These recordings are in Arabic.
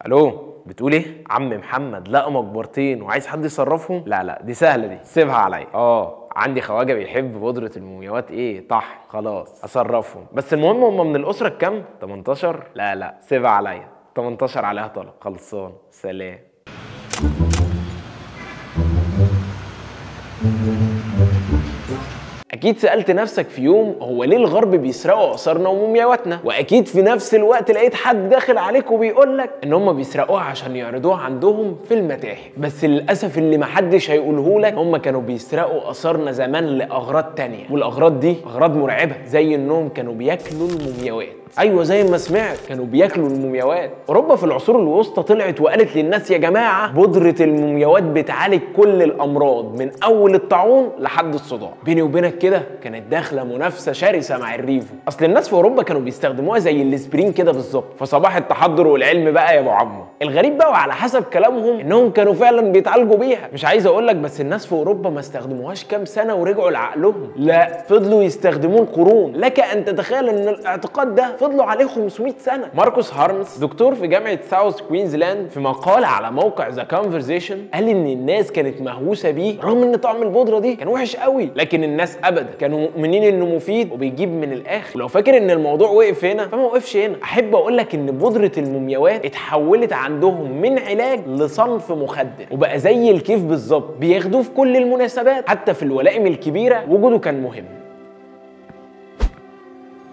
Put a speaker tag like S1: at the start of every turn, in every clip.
S1: الو، بتقول ايه؟ عم محمد لقى مقبرتين وعايز حد يصرفهم؟ لا دي سهله، دي سيبها عليا. عندي خواجه بيحب بودره المومياوات ايه طحن، خلاص اصرفهم. بس المهم هم من الاسره الكام؟ 18؟ لا سيبها عليا، 18 عليها طلب. خلصان، سلام. اكيد سألت نفسك في يوم هو ليه الغرب بيسرقوا اثارنا ومومياواتنا؟ واكيد في نفس الوقت لقيت حد داخل عليك وبيقول لك ان هم بيسرقوها عشان يعرضوها عندهم في المتاحف. بس للاسف اللي محدش هيقوله لك هم كانوا بيسرقوا اثارنا زمان لاغراض تانية، والاغراض دي اغراض مرعبه، زي انهم كانوا بياكلوا المومياوات. ايوه زي ما سمعت، كانوا بياكلوا المومياوات. اوروبا في العصور الوسطى طلعت وقالت للناس يا جماعه بودره المومياوات بتعالج كل الامراض من اول الطاعون لحد الصداع. بيني وبينك كده كانت داخله منافسه شرسه مع الريفو. اصل الناس في اوروبا كانوا بيستخدموها زي الاسبرين كده بالظبط، فصباح التحضر والعلم بقى يا ابو عمو. الغريب بقى وعلى حسب كلامهم انهم كانوا فعلا بيتعالجوا بيها. مش عايز اقول لك بس الناس في اوروبا ما استخدموهاش كام سنه ورجعوا لعقلهم، لا فضلوا يستخدموه القرون. لك ان تتخيل ان الاعتقاد ده فضلوا عليه 500 سنه. ماركوس هارمس دكتور في جامعه ساوث كوينزلاند في مقال على موقع ذا كونفرزيشن قال ان الناس كانت مهووسه بيه رغم ان طعم البودره دي كان وحش قوي، لكن الناس ابدا كانوا مؤمنين انه مفيد وبيجيب من الاخر. ولو فاكر ان الموضوع وقف هنا فما وقفش هنا. احب اقول لك ان بودره المومياوات اتحولت عندهم من علاج لصنف مخدر، وبقى زي الكيف بالظبط، بياخدوه في كل المناسبات، حتى في الولائم الكبيره وجوده كان مهم.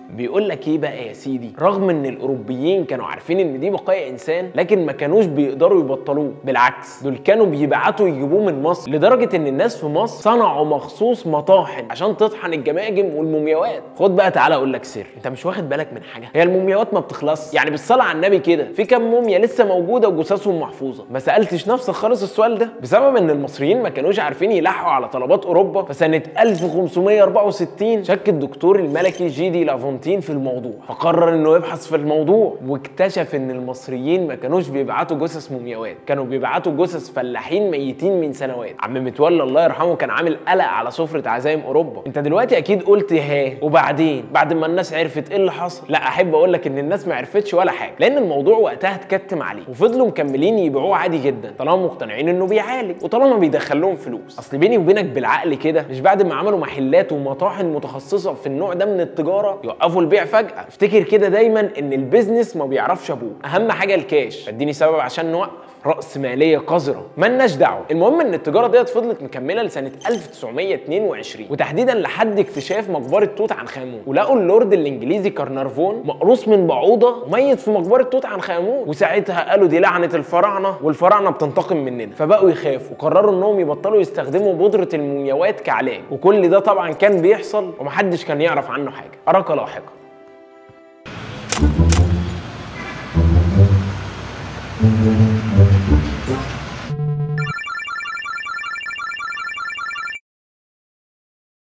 S1: بيقول لك ايه بقى يا سيدي، رغم ان الاوروبيين كانوا عارفين ان دي بقايا انسان لكن ما كانوش بيقدروا يبطلوه، بالعكس دول كانوا بيبعتوا يجيبوه من مصر، لدرجه ان الناس في مصر صنعوا مخصوص مطاحن عشان تطحن الجماجم والمومياوات. خد بقى تعالى اقول لك سر، انت مش واخد بالك من حاجه؟ هي المومياوات ما بتخلص، يعني بالصلاه على النبي كده في كام موميا لسه موجوده وجثثهم محفوظه. ما سالتش نفسك خالص السؤال ده؟ بسبب ان المصريين ما كانوش عارفين يلحقوا على طلبات اوروبا، فسنه 1564 شك الدكتور الملكي جيدي لافونتين في الموضوع، فقرر انه يبحث في الموضوع، واكتشف ان المصريين ما كانوش بيبعتوا جثث مومياوات، كانوا بيبعتوا جثث فلاحين ميتين من سنوات. عم متولي الله يرحمه كان عامل قلق على سفره عزايم اوروبا. انت دلوقتي اكيد قلت ها وبعدين بعد ما الناس عرفت ايه اللي حصل؟ لا احب اقول لك ان الناس ما عرفتش ولا حاجه، لان الموضوع وقتها اتكتم عليه وفضلوا مكملين يبيعوه عادي جدا طالما مقتنعين انه بيعالج وطالما بيدخل لهم فلوس. اصل بيني وبينك بالعقل كده، مش بعد ما عملوا محلات ومطاحن متخصصه في النوع ده من التجاره يوقفوا البيع فجاه؟ افتكر كده دايما ان البيزنس ما بيعرفش ابوه، اهم حاجه الكاش. اديني سبب عشان نوقف. راس ماليه قذره مالناش دعوه. المهم ان التجاره ديت فضلت مكمله لسنه 1922 وتحديدا لحد اكتشاف مقبره توت عنخ امون، ولقوا اللورد الانجليزي كارنارفون مقروص من بعوضه وميت في مقبره توت عنخ امون، وساعتها قالوا دي لعنه الفراعنه والفراعنه بتنتقم مننا، فبقوا يخافوا وقرروا انهم يبطلوا يستخدموا بودره المومياوات كعلاج. وكل ده طبعا كان بيحصل ومحدش كان يعرف عنه حاجه. اراك لاحقا.
S2: Thank you.